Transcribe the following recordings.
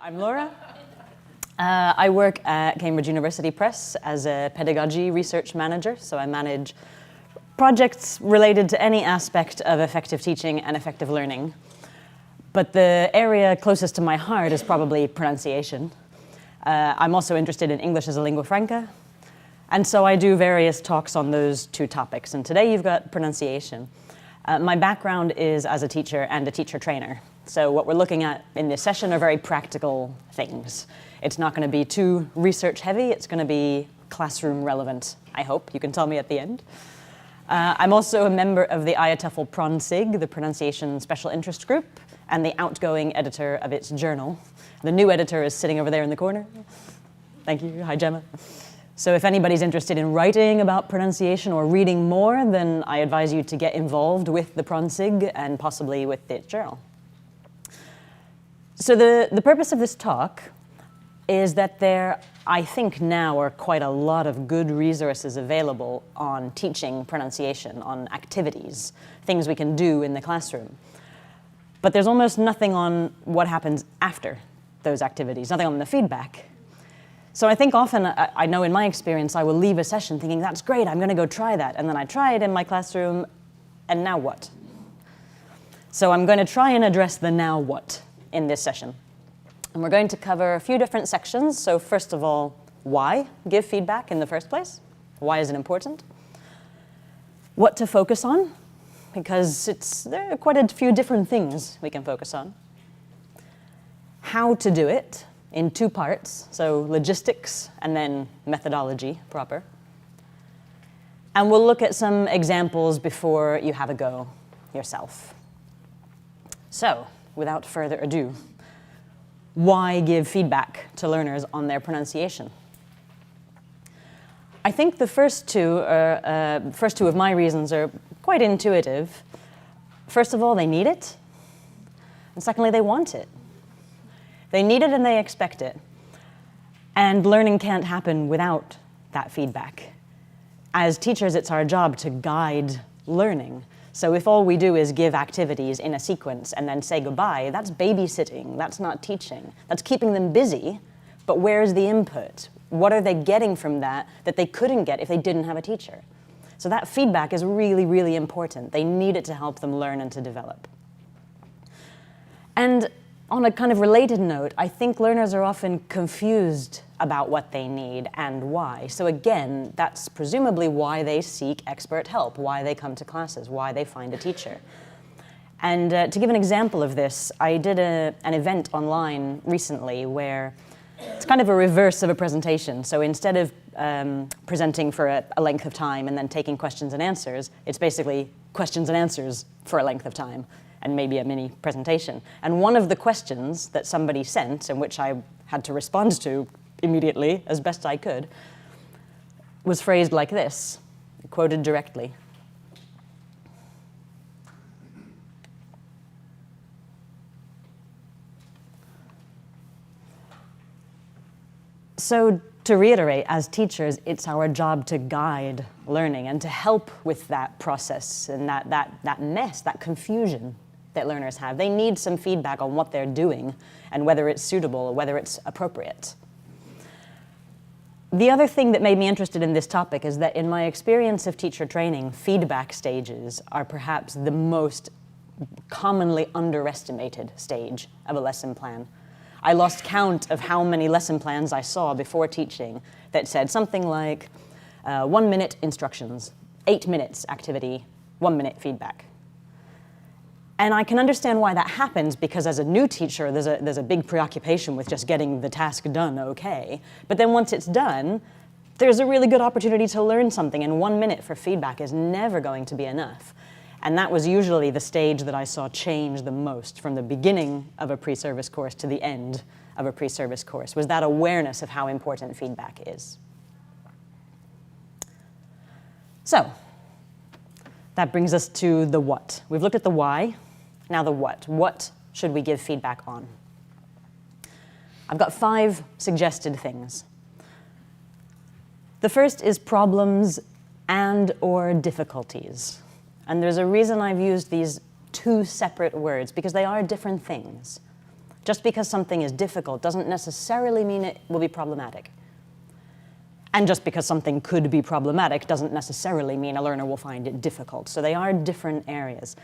I'm Laura. I work at Cambridge University Press as a pedagogy research manager, so I manage projects related to any aspect of effective teaching and effective learning. But the area closest to my heart is probably pronunciation. I'm also interested in English as a lingua franca, and so I do various talks on those two topics. And today you've got pronunciation. My background is as a teacher and a teacher trainer. So what we're looking at in this session are very practical things. It's not going to be too research heavy. It's going to be classroom relevant, I hope. You can tell me at the end. I'm also a member of the IATEFL PronSig, the pronunciation special interest group, and the outgoing editor of its journal. The new editor is sitting over there in the corner. Thank you. Hi, Gemma. So if anybody's interested in writing about pronunciation or reading more, then I advise you to get involved with the PronSig and possibly with the journal. So the purpose of this talk is that there, I think now, are quite a lot of good resources available on teaching pronunciation, on activities, things we can do in the classroom. But there's almost nothing on what happens after those activities, nothing on the feedback. So I think often, I know in my experience, I will leave a session thinking, that's great, I'm going to go try that. And then I try it in my classroom, and now what? So I'm going to try and address the now what in this session. And we're going to cover a few different sections. So first of all, why give feedback in the first place? Why is it important? What to focus on, because there are quite a few different things we can focus on. How to do it in two parts, so logistics and then methodology proper. And we'll look at some examples before you have a go yourself. So, without further ado, why give feedback to learners on their pronunciation? I think the first two of my reasons are quite intuitive. First of all, they need it. And secondly, they want it. They need it and they expect it. And learning can't happen without that feedback. As teachers, it's our job to guide learning. So if all we do is give activities in a sequence and then say goodbye, that's babysitting, that's not teaching. That's keeping them busy, but where's the input? What are they getting from that they couldn't get if they didn't have a teacher? So that feedback is really, really important. They need it to help them learn and to develop. And on a kind of related note, I think learners are often confused about what they need and why. So again, that's presumably why they seek expert help, why they come to classes, why they find a teacher. And to give an example of this, I did an event online recently where it's kind of a reverse of a presentation. So instead of presenting for a length of time and then taking questions and answers, it's basically questions and answers for a length of time, and maybe a mini presentation. And one of the questions that somebody sent, and which I had to respond to immediately, as best I could, was phrased like this, quoted directly. So to reiterate, as teachers, it's our job to guide learning and to help with that process and that mess, that confusion that learners have. They need some feedback on what they're doing and whether it's suitable or whether it's appropriate. The other thing that made me interested in this topic is that in my experience of teacher training, feedback stages are perhaps the most commonly underestimated stage of a lesson plan. I lost count of how many lesson plans I saw before teaching that said something like 1 minute instructions, 8 minutes activity, 1 minute feedback. And I can understand why that happens, because as a new teacher, there's a big preoccupation with just getting the task done okay. But then once it's done, there's a really good opportunity to learn something, and 1 minute for feedback is never going to be enough. And that was usually the stage that I saw change the most from the beginning of a pre-service course to the end of a pre-service course, was that awareness of how important feedback is. So, that brings us to the what. We've looked at the why. Now the what. What should we give feedback on? I've got 5 suggested things. The first is problems and/or difficulties. And there's a reason I've used these 2 separate words, because they are different things. Just because something is difficult doesn't necessarily mean it will be problematic. And just because something could be problematic doesn't necessarily mean a learner will find it difficult. So they are different areas.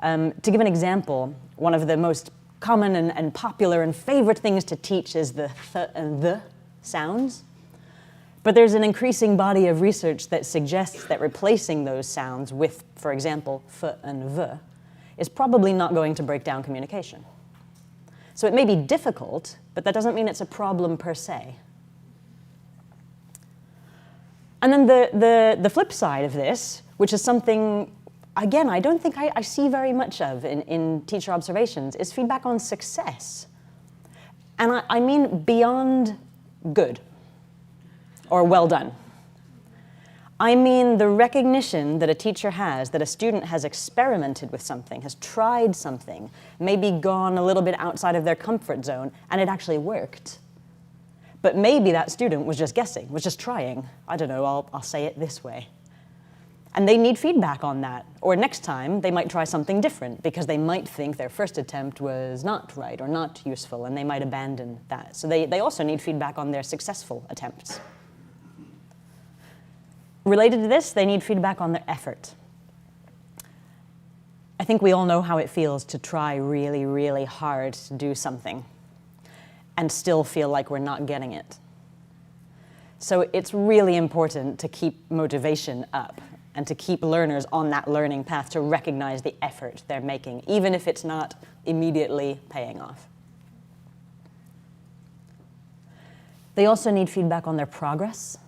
To give an example, one of the most common and popular and favorite things to teach is the th and the sounds. But there's an increasing body of research that suggests that replacing those sounds with, for example, f and v, is probably not going to break down communication. So it may be difficult, but that doesn't mean it's a problem per se. And then the flip side of this, which is something, again, I don't think I see very much of in teacher observations, is feedback on success. And I mean beyond good or well done. I mean the recognition that a teacher has, that a student has experimented with something, has tried something, maybe gone a little bit outside of their comfort zone, and it actually worked. But maybe that student was just guessing, was just trying. I don't know, I'll say it this way. And they need feedback on that. Or next time, they might try something different because they might think their first attempt was not right or not useful, and they might abandon that. So they also need feedback on their successful attempts. Related to this, they need feedback on their effort. I think we all know how it feels to try really, really hard to do something and still feel like we're not getting it. So it's really important to keep motivation up and to keep learners on that learning path, to recognize the effort they're making, even if it's not immediately paying off. They also need feedback on their progress.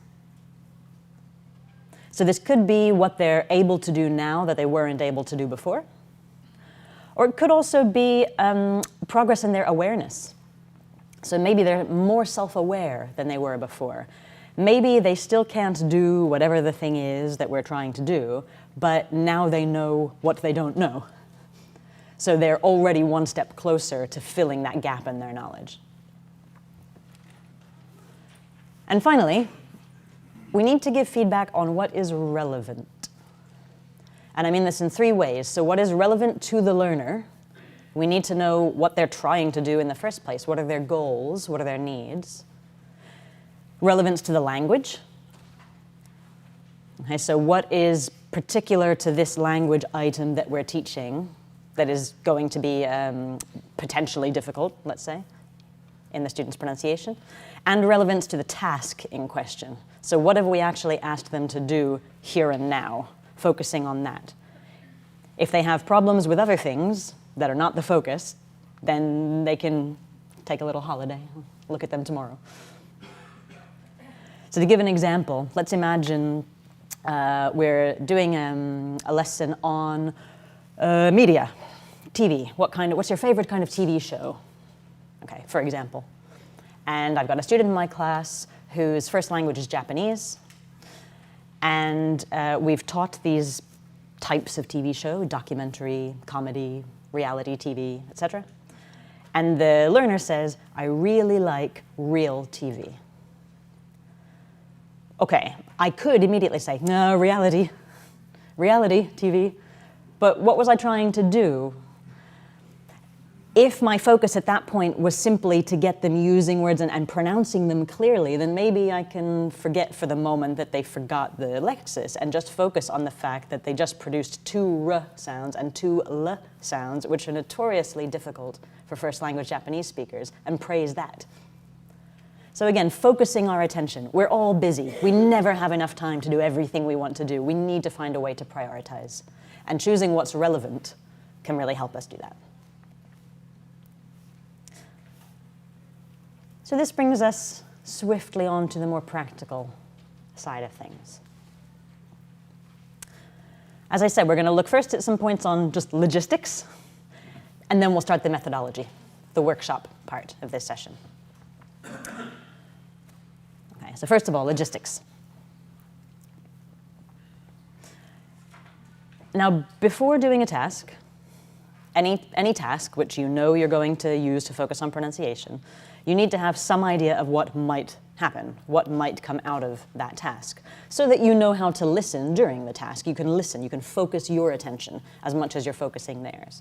So this could be what they're able to do now that they weren't able to do before. Or it could also be progress in their awareness. So maybe they're more self-aware than they were before. Maybe they still can't do whatever the thing is that we're trying to do, but now they know what they don't know. So they're already one step closer to filling that gap in their knowledge. And finally, we need to give feedback on what is relevant. And I mean this in 3 ways. So what is relevant to the learner? We need to know what they're trying to do in the first place. What are their goals? What are their needs? Relevance to the language. Okay, so what is particular to this language item that we're teaching that is going to be potentially difficult, let's say, in the student's pronunciation? And relevance to the task in question. So what have we actually asked them to do here and now, focusing on that? If they have problems with other things that are not the focus, then they can take a little holiday, look at them tomorrow. So to give an example, let's imagine we're doing a lesson on media, TV. What's your favorite kind of TV show? Okay, for example. And I've got a student in my class whose first language is Japanese. And we've taught these types of TV show, documentary, comedy, reality TV, etc. And the learner says, I really like real TV. Okay, I could immediately say, no, reality TV. But what was I trying to do? If my focus at that point was simply to get them using words and pronouncing them clearly, then maybe I can forget for the moment that they forgot the lexis and just focus on the fact that they just produced 2 r sounds and 2 l sounds, which are notoriously difficult for first language Japanese speakers, and praise that. So again, focusing our attention. We're all busy. We never have enough time to do everything we want to do. We need to find a way to prioritize. And choosing what's relevant can really help us do that. So this brings us swiftly on to the more practical side of things. As I said, we're going to look first at some points on just logistics, and then we'll start the methodology, the workshop part of this session. Okay, so first of all, logistics. Now, before doing a task, any task which you know you're going to use to focus on pronunciation, you need to have some idea of what might happen, what might come out of that task, so that you know how to listen during the task. You can listen, you can focus your attention as much as you're focusing theirs.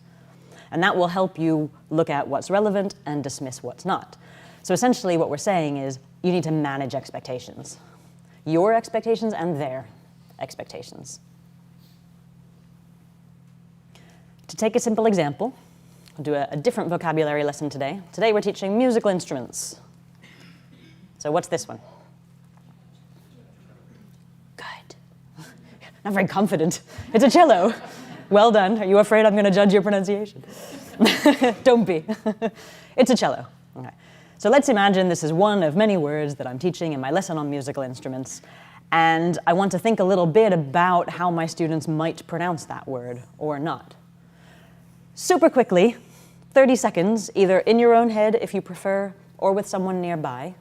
And that will help you look at what's relevant and dismiss what's not. So essentially what we're saying is you need to manage expectations. Your expectations and their expectations. To take a simple example, I'll do a different vocabulary lesson today. Today we're teaching musical instruments. So what's this one? Good. Not very confident. It's a cello. Well done. Are you afraid I'm going to judge your pronunciation? Don't be. It's a cello. Okay. So let's imagine this is one of many words that I'm teaching in my lesson on musical instruments. And I want to think a little bit about how my students might pronounce that word or not. Super quickly, 30 seconds, either in your own head if you prefer, or with someone nearby.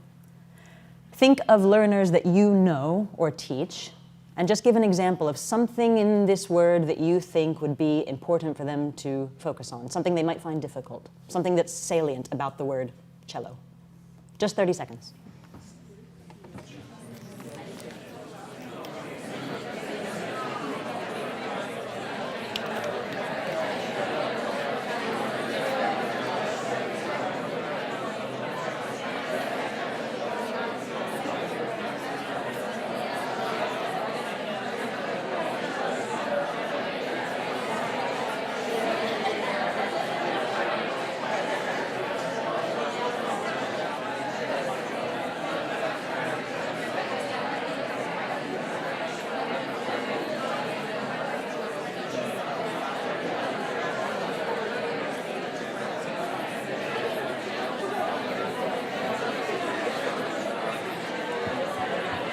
Think of learners that you know or teach, and just give an example of something in this word that you think would be important for them to focus on, something they might find difficult, something that's salient about the word cello. Just 30 seconds.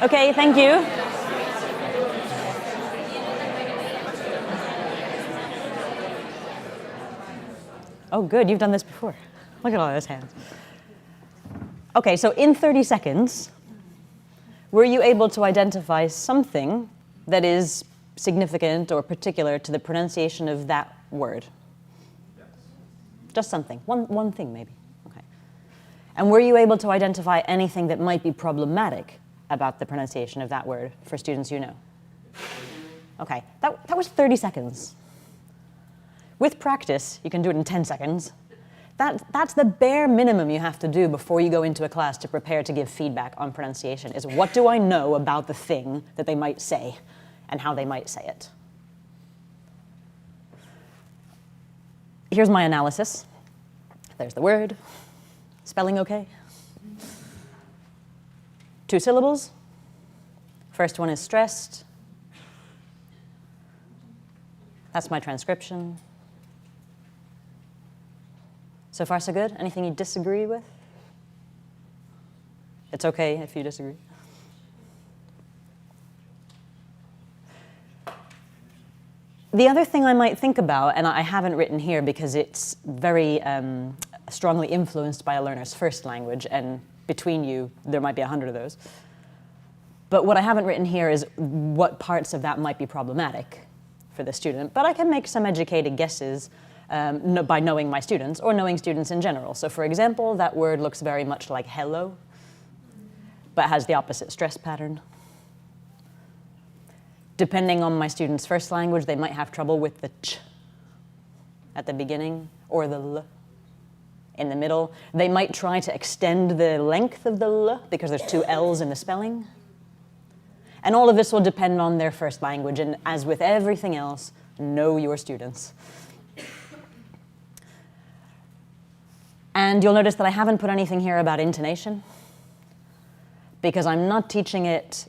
Okay, thank you. Oh, good, you've done this before. Look at all those hands. Okay, so in 30 seconds, were you able to identify something that is significant or particular to the pronunciation of that word? Yes. Just something, one thing maybe. Okay. And were you able to identify anything that might be problematic about the pronunciation of that word for students you know? Okay, that was 30 seconds. With practice, you can do it in 10 seconds. That's the bare minimum you have to do before you go into a class to prepare to give feedback on pronunciation, is what do I know about the thing that they might say and how they might say it. Here's my analysis. There's the word. Spelling okay? 2 syllables. First one is stressed. That's my transcription. So far, so good? Anything you disagree with? It's okay if you disagree. The other thing I might think about, and I haven't written here because it's very strongly influenced by a learner's first language, and between you, there might be 100 of those. But what I haven't written here is what parts of that might be problematic for the student. But I can make some educated guesses by knowing my students, or knowing students in general. So for example, that word looks very much like hello, but has the opposite stress pattern. Depending on my student's first language, they might have trouble with the ch at the beginning, or the l in the middle. They might try to extend the length of the l because there's 2 L's in the spelling. And all of this will depend on their first language, and as with everything else, know your students. And you'll notice that I haven't put anything here about intonation, because I'm not teaching it,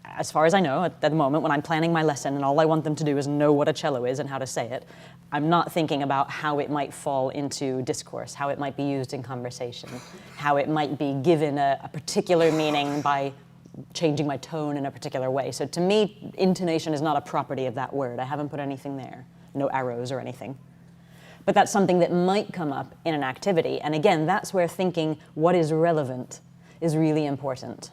as far as I know, at the moment, when I'm planning my lesson and all I want them to do is know what a cello is and how to say it. I'm not thinking about how it might fall into discourse, how it might be used in conversation, how it might be given a particular meaning by changing my tone in a particular way. So to me, intonation is not a property of that word. I haven't put anything there, no arrows or anything. But that's something that might come up in an activity. And again, that's where thinking what is relevant is really important.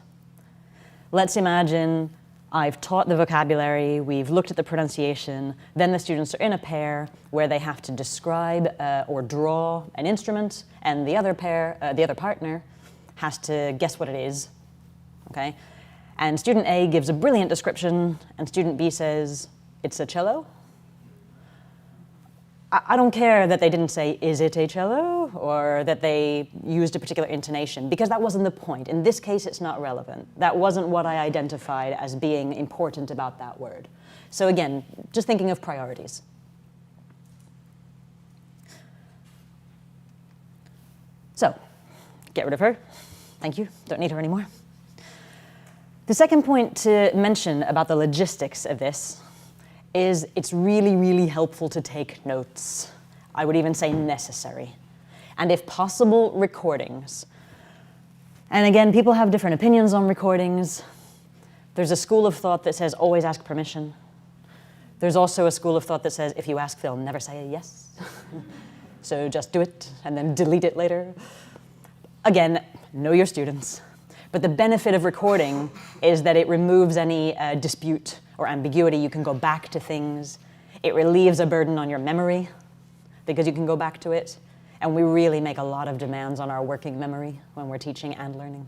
Let's imagine I've taught the vocabulary, we've looked at the pronunciation, then the students are in a pair where they have to describe or draw an instrument, and the other partner has to guess what it is, okay? And student A gives a brilliant description, and student B says, it's a cello. I don't care that they didn't say, is it a cello? Or that they used a particular intonation, because that wasn't the point. In this case, it's not relevant. That wasn't what I identified as being important about that word. So again, just thinking of priorities. So, get rid of her. Thank you, don't need her anymore. The second point to mention about the logistics of this is it's really, really helpful to take notes. I would even say necessary. And if possible, recordings. And again, people have different opinions on recordings. There's a school of thought that says always ask permission. There's also a school of thought that says if you ask, they'll never say yes. So just do it and then delete it later. Again, know your students. But the benefit of recording is that it removes any dispute or ambiguity. You can go back to things. It relieves a burden on your memory because you can go back to it. And we really make a lot of demands on our working memory when we're teaching and learning.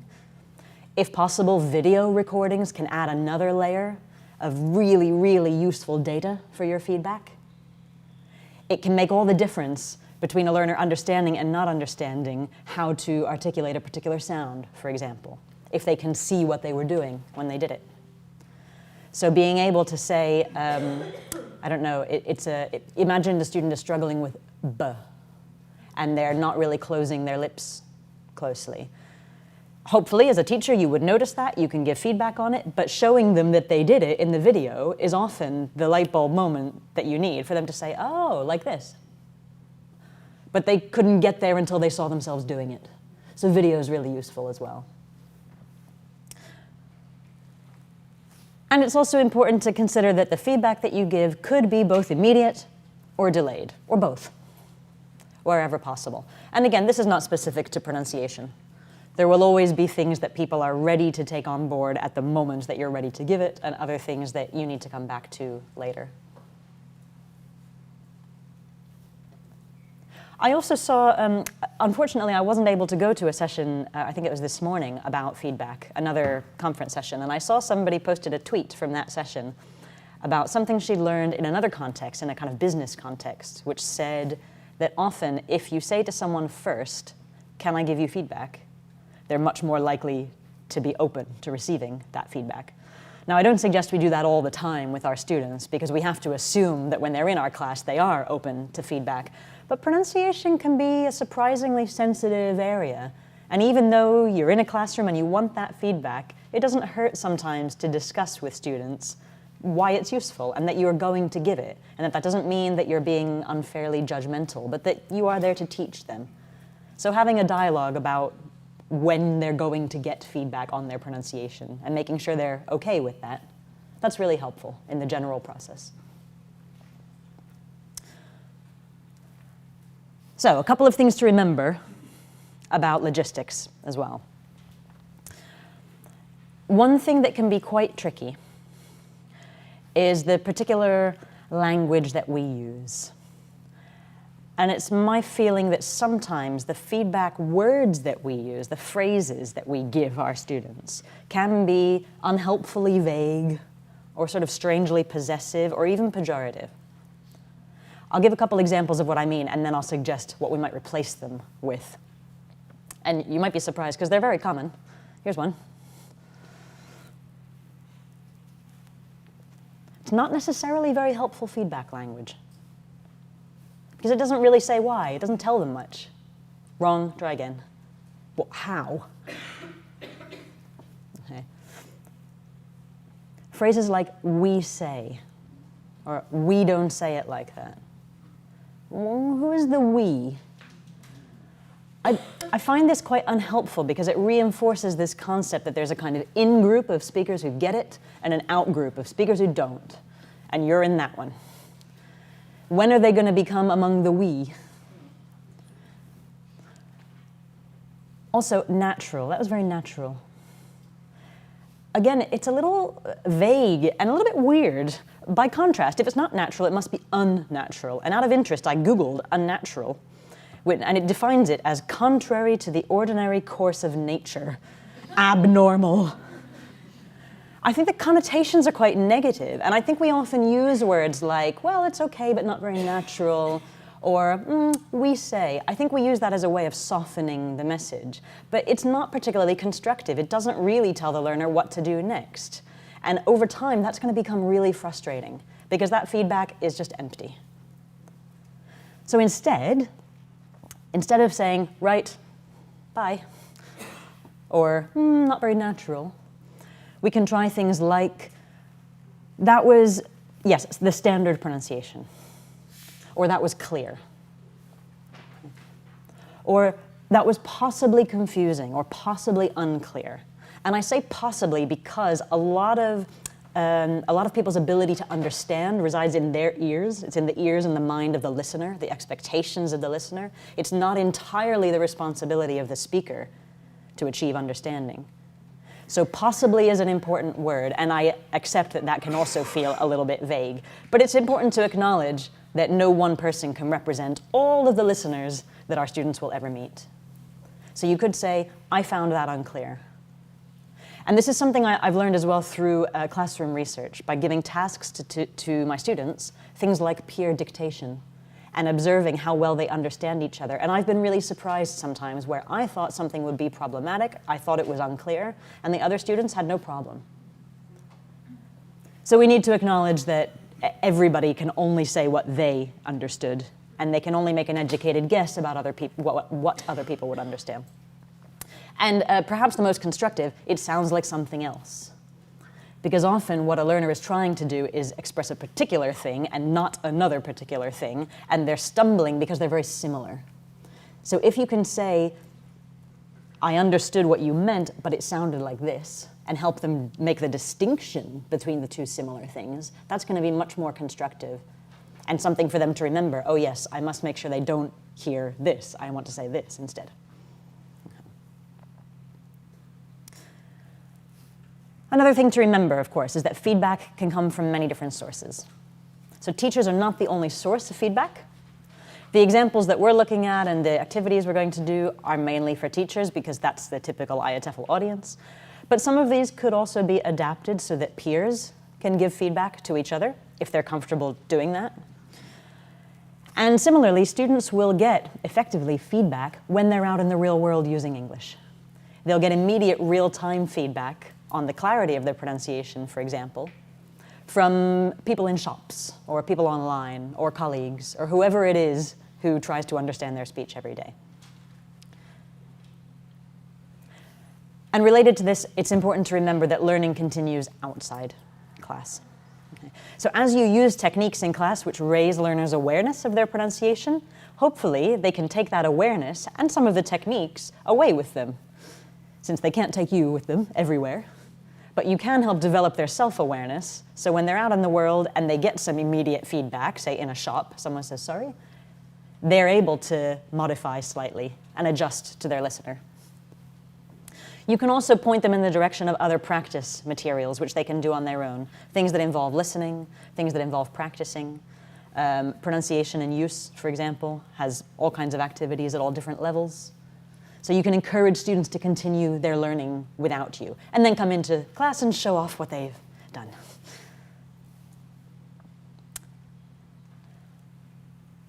If possible, video recordings can add another layer of really, really useful data for your feedback. It can make all the difference between a learner understanding and not understanding how to articulate a particular sound, for example, if they can see what they were doing when they did it. So being able to say, I don't know, imagine the student is struggling with b, and they're not really closing their lips closely. Hopefully, as a teacher, you would notice that, you can give feedback on it, but showing them that they did it in the video is often the light bulb moment that you need for them to say, oh, like this. But they couldn't get there until they saw themselves doing it. So video is really useful as well. And it's also important to consider that the feedback that you give could be both immediate or delayed, or both, wherever possible. And again, this is not specific to pronunciation. There will always be things that people are ready to take on board at the moment that you're ready to give it, and other things that you need to come back to later. I also saw, unfortunately, I wasn't able to go to a session, I think it was this morning, about feedback, another conference session, and I saw somebody posted a tweet from that session about something she learned in another context, in a kind of business context, which said that often if you say to someone first, can I give you feedback, they're much more likely to be open to receiving that feedback. Now, I don't suggest we do that all the time with our students, because we have to assume that when they're in our class, they are open to feedback. But pronunciation can be a surprisingly sensitive area. And even though you're in a classroom and you want that feedback, it doesn't hurt sometimes to discuss with students why it's useful and that you're going to give it. And that doesn't mean that you're being unfairly judgmental, but that you are there to teach them. So having a dialogue about when they're going to get feedback on their pronunciation and making sure they're okay with that, that's really helpful in the general process. So a couple of things to remember about logistics as well. One thing that can be quite tricky is the particular language that we use. And it's my feeling that sometimes the feedback words that we use, the phrases that we give our students, can be unhelpfully vague or sort of strangely possessive or even pejorative. I'll give a couple examples of what I mean, and then I'll suggest what we might replace them with. And you might be surprised, because they're very common. Here's one. It's not necessarily very helpful feedback language, because it doesn't really say why. It doesn't tell them much. Wrong, try again. Well, how? Okay. Phrases like, we say, or we don't say it like that. Well, who is the we? I find this quite unhelpful because it reinforces this concept that there's a kind of in-group of speakers who get it and an out-group of speakers who don't. And you're in that one. When are they going to become among the we? Also, natural. That was very natural. Again, it's a little vague and a little bit weird. By contrast, if it's not natural, it must be unnatural. And out of interest, I Googled unnatural, and it defines it as contrary to the ordinary course of nature, abnormal. I think the connotations are quite negative, and I think we often use words like, well, it's okay, but not very natural, Or we say. I think we use that as a way of softening the message. But it's not particularly constructive. It doesn't really tell the learner what to do next. And over time, that's going to become really frustrating because that feedback is just empty. So instead of saying, right, bye, or not very natural, we can try things like, that was, yes, the standard pronunciation. Or that was clear. Or that was possibly confusing or possibly unclear. And I say possibly because a lot of people's ability to understand resides in their ears. It's in the ears and the mind of the listener, the expectations of the listener. It's not entirely the responsibility of the speaker to achieve understanding. So possibly is an important word, and I accept that that can also feel a little bit vague. But it's important to acknowledge that no one person can represent all of the listeners that our students will ever meet. So you could say, I found that unclear. And this is something I've learned as well through classroom research, by giving tasks to my students, things like peer dictation, and observing how well they understand each other. And I've been really surprised sometimes where I thought something would be problematic, I thought it was unclear, and the other students had no problem. So we need to acknowledge that everybody can only say what they understood, and they can only make an educated guess about other people, what other people would understand. And perhaps the most constructive, it sounds like something else. Because often what a learner is trying to do is express a particular thing and not another particular thing, and they're stumbling because they're very similar. So if you can say, I understood what you meant, but it sounded like this, and help them make the distinction between the two similar things, that's going to be much more constructive and something for them to remember. Oh yes, I must make sure they don't hear this. I want to say this instead. Another thing to remember, of course, is that feedback can come from many different sources. So teachers are not the only source of feedback. The examples that we're looking at and the activities we're going to do are mainly for teachers because that's the typical IATEFL audience. But some of these could also be adapted so that peers can give feedback to each other if they're comfortable doing that. And similarly, students will get, effectively, feedback when they're out in the real world using English. They'll get immediate real-time feedback on the clarity of their pronunciation, for example, from people in shops, or people online, or colleagues, or whoever it is who tries to understand their speech every day. And related to this, it's important to remember that learning continues outside class. Okay. So as you use techniques in class which raise learners' awareness of their pronunciation, hopefully they can take that awareness and some of the techniques away with them, since they can't take you with them everywhere. But you can help develop their self-awareness, so when they're out in the world and they get some immediate feedback, say in a shop, someone says sorry, they're able to modify slightly and adjust to their listener. You can also point them in the direction of other practice materials which they can do on their own, things that involve listening, things that involve practicing. Pronunciation and use, for example, has all kinds of activities at all different levels. So you can encourage students to continue their learning without you, and then come into class and show off what they've done.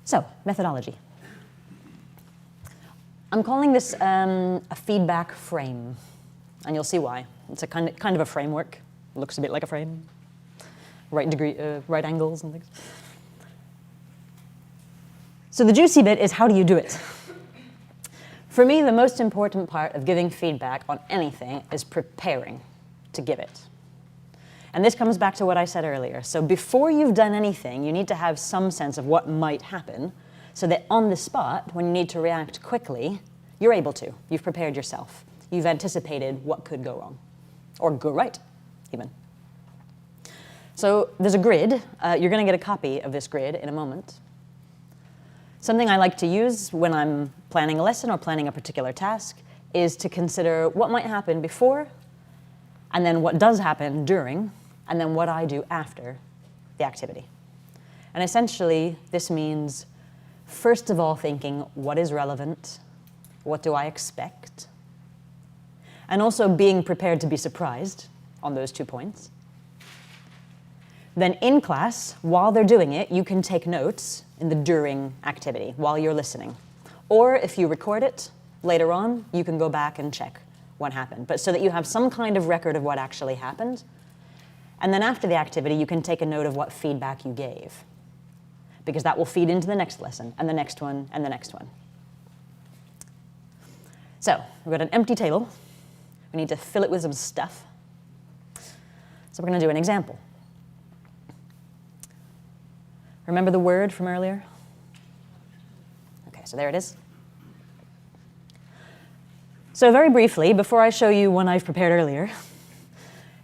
So, methodology. I'm calling this a feedback frame, and you'll see why. It's a kind of a framework. It looks a bit like a frame. Right angles and things. So the juicy bit is, how do you do it? For me, the most important part of giving feedback on anything is preparing to give it. And this comes back to what I said earlier. So before you've done anything, you need to have some sense of what might happen, so that on the spot, when you need to react quickly, you're able to. You've prepared yourself. You've anticipated what could go wrong, or go right, even. So there's a grid. You're going to get a copy of this grid in a moment. Something I like to use when I'm planning a lesson or planning a particular task is to consider what might happen before, and then what does happen during, and then what I do after the activity. And essentially, this means, first of all, thinking, what is relevant? What do I expect? And also being prepared to be surprised on those 2 points. Then in class, while they're doing it, you can take notes in the during activity, while you're listening. Or if you record it later on, you can go back and check what happened. But so that you have some kind of record of what actually happened. And then after the activity, you can take a note of what feedback you gave, because that will feed into the next lesson, and the next one, and the next one. So we've got an empty table. We need to fill it with some stuff. So we're going to do an example. Remember the word from earlier? Okay, so there it is. So very briefly, before I show you one I've prepared earlier,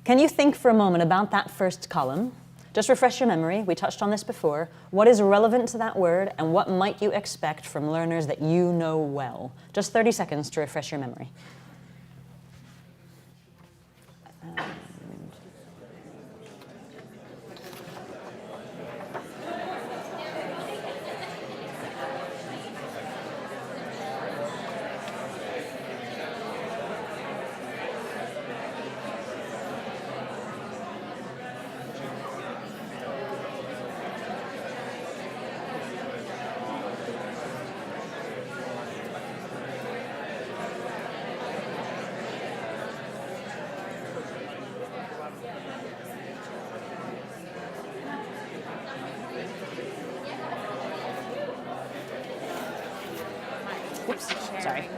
can you think for a moment about that first column? Just refresh your memory. We touched on this before. What is relevant to that word, and what might you expect from learners that you know well? Just 30 seconds to refresh your memory. Oops, sorry.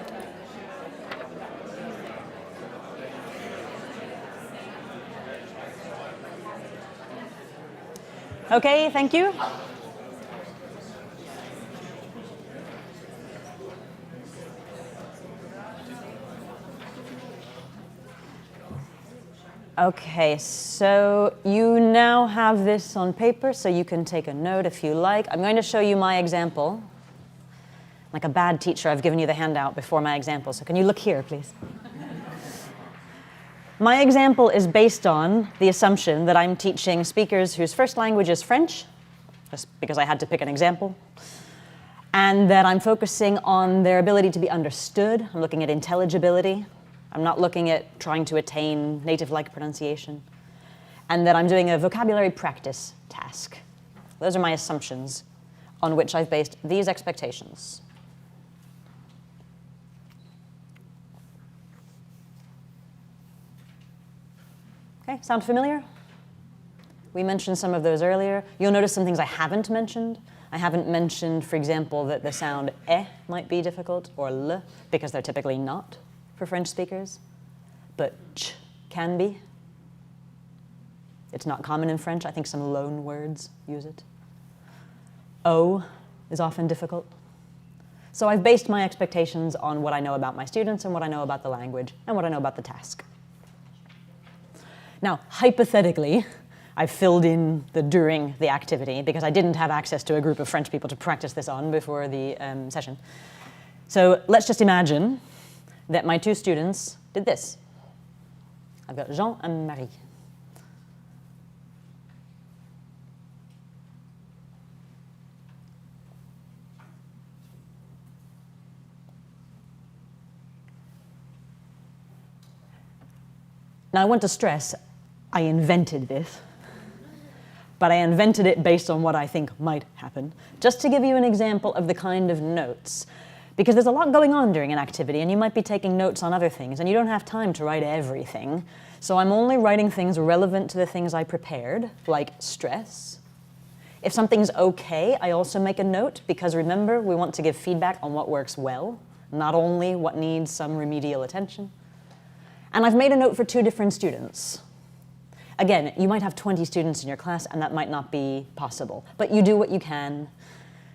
Okay, thank you. Okay, so you now have this on paper, so you can take a note if you like. I'm going to show you my example. Like a bad teacher, I've given you the handout before my example, so can you look here, please? My example is based on the assumption that I'm teaching speakers whose first language is French, just because I had to pick an example, and that I'm focusing on their ability to be understood. I'm looking at intelligibility. I'm not looking at trying to attain native-like pronunciation, and that I'm doing a vocabulary practice task. Those are my assumptions on which I've based these expectations. Okay, sound familiar? We mentioned some of those earlier. You'll notice some things I haven't mentioned. I haven't mentioned, for example, that the sound might be difficult, or l, because they're typically not for French speakers, but ch can be. It's not common in French. I think some loan words use it. O is often difficult. So I've based my expectations on what I know about my students and what I know about the language and what I know about the task. Now, hypothetically, I filled in the during the activity because I didn't have access to a group of French people to practice this on before the session. So let's just imagine that my two students did this. I've got Jean and Marie. Now I want to stress, I invented this, but I invented it based on what I think might happen, just to give you an example of the kind of notes. Because there's a lot going on during an activity, and you might be taking notes on other things, and you don't have time to write everything. So I'm only writing things relevant to the things I prepared, like stress. If something's okay, I also make a note, because remember, we want to give feedback on what works well, not only what needs some remedial attention. And I've made a note for two different students. Again, you might have 20 students in your class, and that might not be possible. But you do what you can.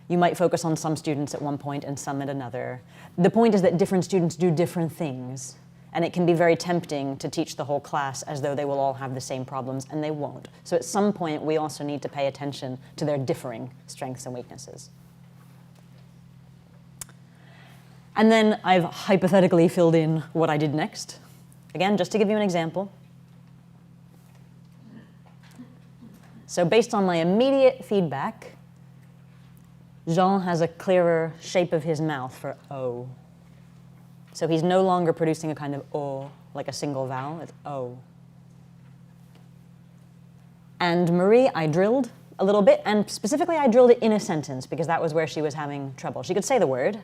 You might focus on some students at one point and some at another. The point is that different students do different things, and it can be very tempting to teach the whole class as though they will all have the same problems, and they won't. So at some point, we also need to pay attention to their differing strengths and weaknesses. And then I've hypothetically filled in what I did next. Again, just to give you an example. So based on my immediate feedback, Jean has a clearer shape of his mouth for O. So he's no longer producing a kind of O, like a single vowel, it's O. And Marie, I drilled a little bit, and specifically I drilled it in a sentence because that was where she was having trouble. She could say the word,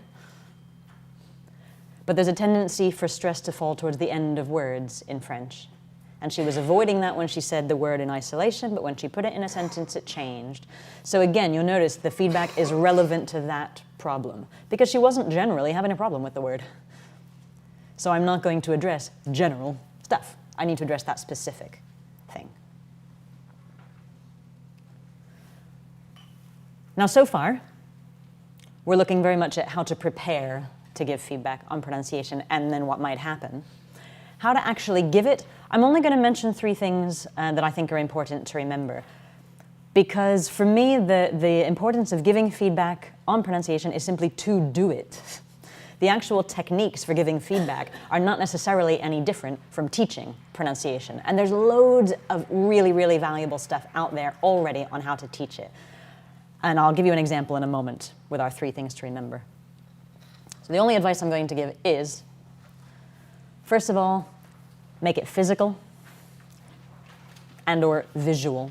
but there's a tendency for stress to fall towards the end of words in French. And she was avoiding that when she said the word in isolation, but when she put it in a sentence, it changed. So again, you'll notice the feedback is relevant to that problem because she wasn't generally having a problem with the word. So I'm not going to address general stuff. I need to address that specific thing. Now, so far, we're looking very much at how to prepare to give feedback on pronunciation and then what might happen. How to actually give it, I'm only going to mention 3 things that I think are important to remember. Because for me, the importance of giving feedback on pronunciation is simply to do it. The actual techniques for giving feedback are not necessarily any different from teaching pronunciation. And there's loads of really, really valuable stuff out there already on how to teach it. And I'll give you an example in a moment with our 3 things to remember. So the only advice I'm going to give is, first of all, make it physical and or visual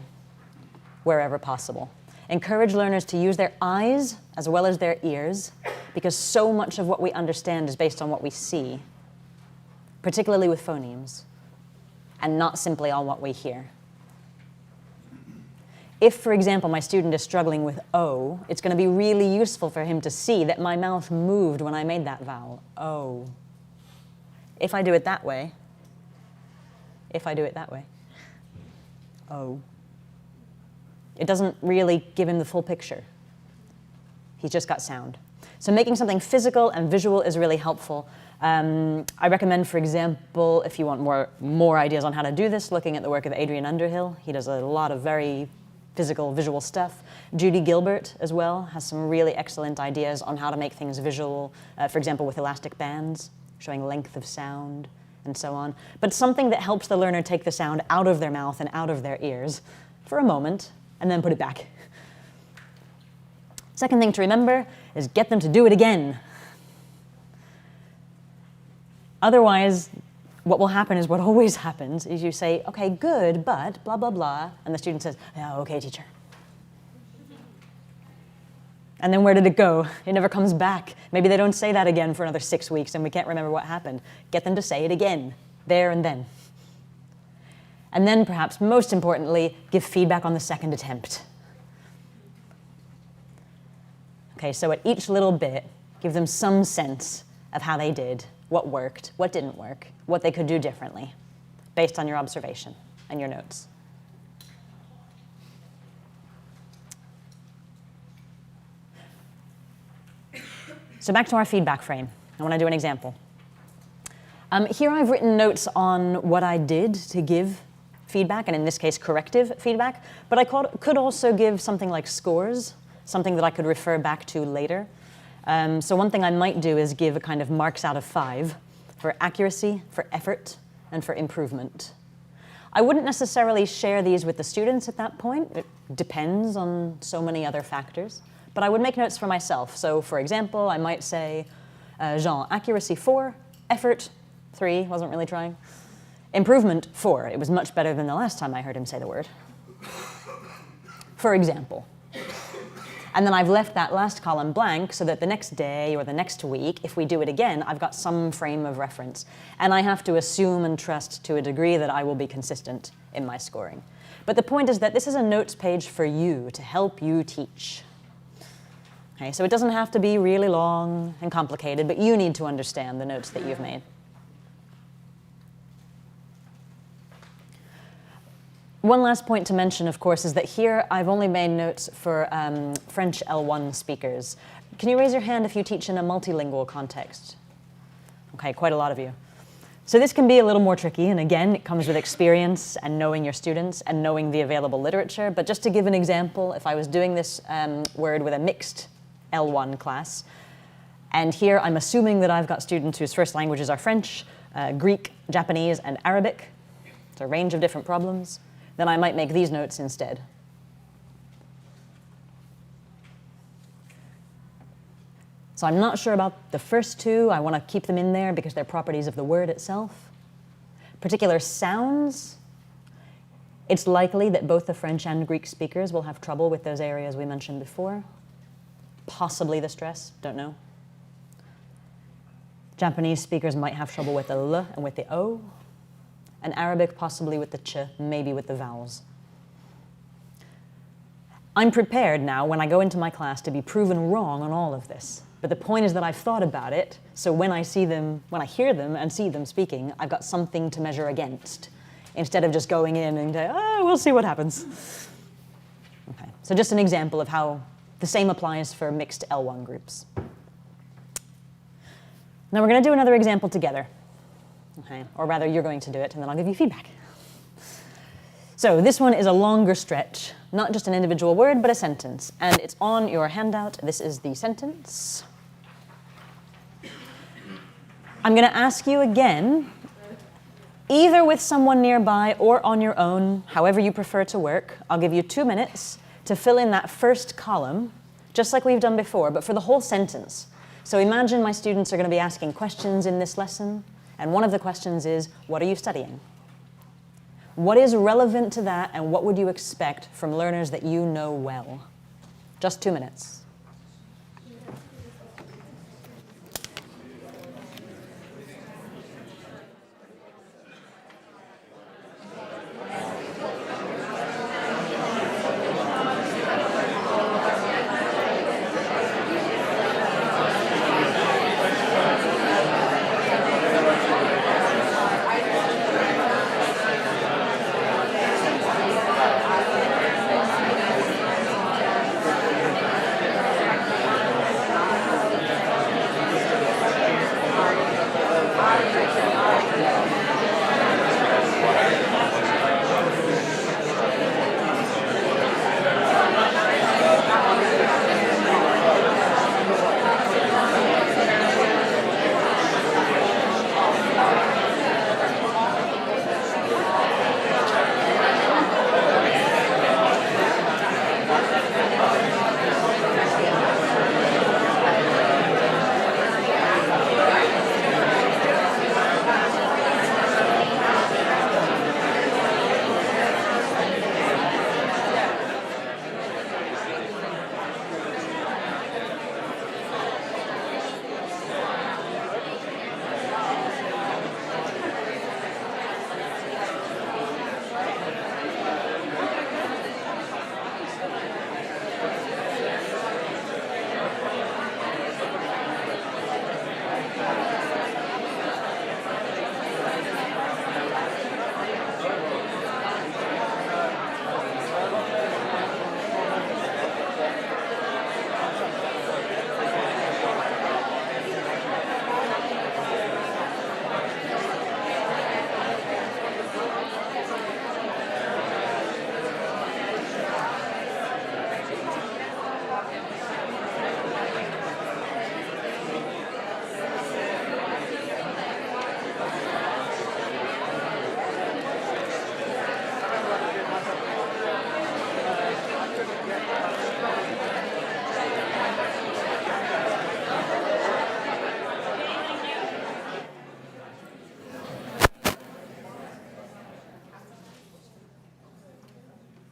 wherever possible. Encourage learners to use their eyes as well as their ears because so much of what we understand is based on what we see, particularly with phonemes, and not simply on what we hear. If, for example, my student is struggling with O, it's going to be really useful for him to see that my mouth moved when I made that vowel, O. If I do it that way, O. It doesn't really give him the full picture. He's just got sound. So making something physical and visual is really helpful. I recommend, for example, if you want more ideas on how to do this, looking at the work of Adrian Underhill. He does a lot of very physical, visual stuff. Judy Gilbert, as well, has some really excellent ideas on how to make things visual, for example, with elastic bands, showing length of sound, and so on. But something that helps the learner take the sound out of their mouth and out of their ears for a moment, and then put it back. Second thing to remember is get them to do it again. Otherwise, what will happen is what always happens is you say, okay, good, but blah, blah, blah, and the student says, oh, okay, teacher. And then where did it go? It never comes back. Maybe they don't say that again for another 6 weeks and we can't remember what happened. Get them to say it again, there and then. And then perhaps most importantly, give feedback on the second attempt. Okay, so at each little bit, give them some sense of how they did, what worked, what didn't work, what they could do differently, based on your observation and your notes. So back to our feedback frame. I want to do an example. Here I've written notes on what I did to give feedback, and in this case, corrective feedback, but I could also give something like scores, something that I could refer back to later. So one thing I might do is give a kind of marks out of 5 for accuracy, for effort, and for improvement. I wouldn't necessarily share these with the students at that point. It depends on so many other factors. But I would make notes for myself. So for example, I might say, Jean, accuracy 4, effort 3, wasn't really trying. Improvement 4, it was much better than the last time I heard him say the word. For example. And then I've left that last column blank so that the next day or the next week, if we do it again, I've got some frame of reference. And I have to assume and trust to a degree that I will be consistent in my scoring. But the point is that this is a notes page for you to help you teach. Okay, so it doesn't have to be really long and complicated, but you need to understand the notes that you've made. One last point to mention, of course, is that here I've only made notes for French L1 speakers. Can you raise your hand if you teach in a multilingual context? Okay, quite a lot of you. So this can be a little more tricky, and again, it comes with experience and knowing your students and knowing the available literature. But just to give an example, if I was doing this word with a mixed L1 class, and here I'm assuming that I've got students whose first languages are French, Greek, Japanese, and Arabic. It's a range of different problems. Then I might make these notes instead. So I'm not sure about the first 2. I want to keep them in there because they're properties of the word itself. Particular sounds, It's likely that both the French and Greek speakers will have trouble with those areas we mentioned before. Possibly the stress, don't know. Japanese speakers might have trouble with the L and with the O. And Arabic possibly with the ch, maybe with the vowels. I'm prepared now when I go into my class to be proven wrong on all of this. But the point is that I've thought about it, so when I hear them and see them speaking, I've got something to measure against, instead of just going in and say, oh, we'll see what happens. Okay, so just an example of how the same applies for mixed L1 groups. Now we're going to do another example together. Okay, or rather, you're going to do it, and then I'll give you feedback. So this one is a longer stretch, not just an individual word, but a sentence. And it's on your handout. This is the sentence. I'm going to ask you again, either with someone nearby or on your own, however you prefer to work. I'll give you 2 minutes to fill in that first column, just like we've done before, but for the whole sentence. So imagine my students are going to be asking questions in this lesson, and one of the questions is, what are you studying? What is relevant to that, and what would you expect from learners that you know well? Just 2 minutes.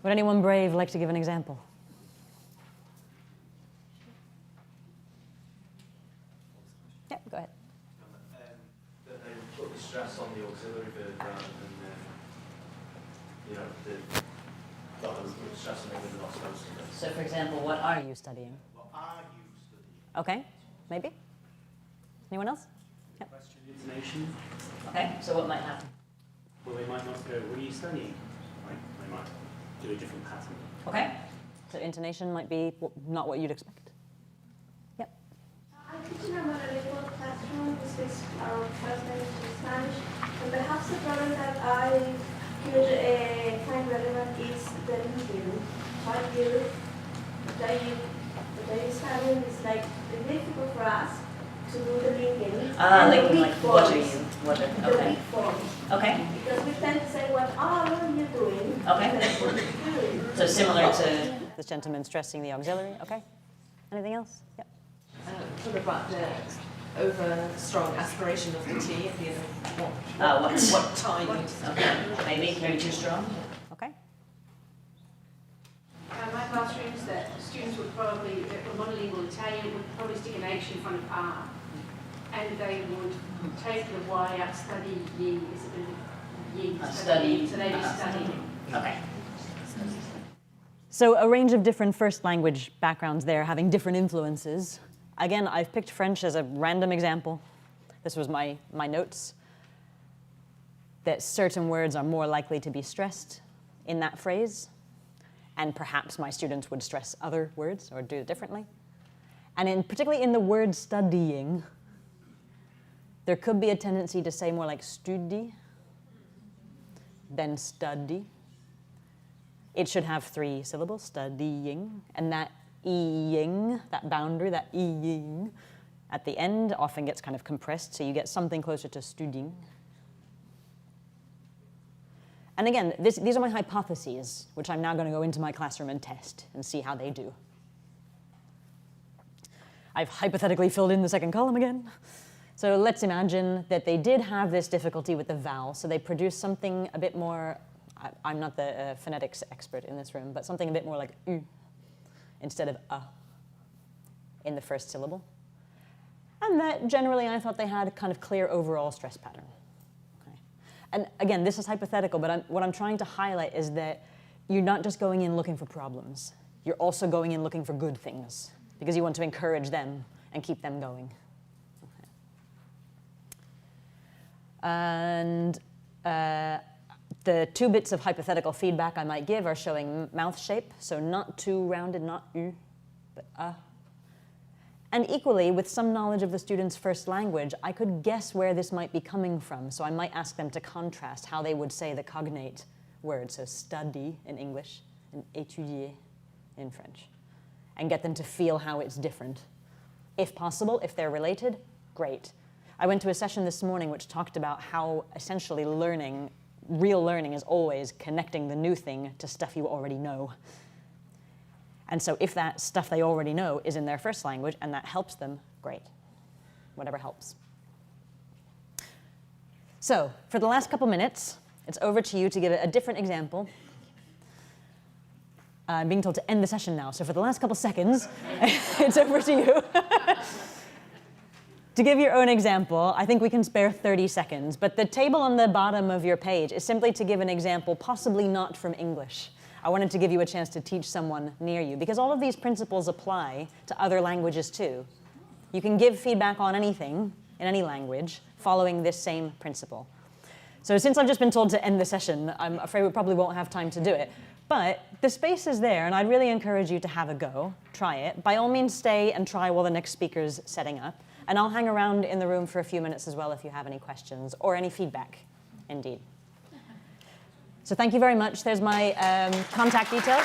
Would anyone brave like to give an example? Yeah, go ahead. That they put the stress on the auxiliary verb rather than, rather than put the stress on it when they're not supposed to. So, for example, what are you studying? What are you studying? Okay, maybe? Anyone else? Yep. Question intonation. Okay, so what might happen? Well, they might not go, what are you studying? Right? They might do a different pattern. Okay, so intonation might be not what you'd expect. Yep. I teach in a monolingual classroom. This is our first language in Spanish. And perhaps the problem that I could find relevant is the linking. What you studying is like difficult for us to do the linking. Linking, like what are you? What are, The okay. weak form. Okay. Because we tend to say, what are you doing? Okay. That's what you're doing. So similar to this gentleman stressing the auxiliary. Okay. Anything else? Yep. Sort of about the over strong aspiration of the T at the end of what time. Okay. Maybe too strong. Okay. probably, a monolingual Italian would probably stick an H in front of R. And they would take the Y out, studying, is it yin, studying, so they'd be studying. Okay. So a range of different first language backgrounds there, having different influences. Again, I've picked French as a random example. This was my notes. That certain words are more likely to be stressed in that phrase, and perhaps my students would stress other words or do it differently. And particularly in the word studying, there could be a tendency to say more like studi than study. It should have 3 syllables, studying, and that ing, that boundary, that ing, at the end often gets kind of compressed, so you get something closer to studying. And again, these are my hypotheses, which I'm now going to go into my classroom and test and see how they do. I've hypothetically filled in the second column again. So let's imagine that they did have this difficulty with the vowel, so they produced something a bit more, I'm not the phonetics expert in this room, but something a bit more like u instead of a in the first syllable. And that generally I thought they had a kind of clear overall stress pattern. Okay. And again, this is hypothetical, but what I'm trying to highlight is that you're not just going in looking for problems, you're also going in looking for good things, because you want to encourage them and keep them going. Okay. And the 2 bits of hypothetical feedback I might give are showing mouth shape, so not too rounded, not u, but And equally, with some knowledge of the student's first language, I could guess where this might be coming from, so I might ask them to contrast how they would say the cognate word, so study in English and étudier in French, and get them to feel how it's different. If possible, if they're related, great. I went to a session this morning which talked about how essentially learning, real learning is always connecting the new thing to stuff you already know. And so if that stuff they already know is in their first language and that helps them, great. Whatever helps. So for the last couple minutes, it's over to you to give a different example. I'm being told to end the session now, so for the last couple seconds, it's over to you. To give your own example, I think we can spare 30 seconds, but the table on the bottom of your page is simply to give an example, possibly not from English. I wanted to give you a chance to teach someone near you, because all of these principles apply to other languages too. You can give feedback on anything, in any language, following this same principle. So since I've just been told to end the session, I'm afraid we probably won't have time to do it. But the space is there, and I'd really encourage you to have a go, try it. By all means, stay and try while the next speaker's setting up. And I'll hang around in the room for a few minutes as well if you have any questions or any feedback, indeed. So thank you very much. There's my contact details.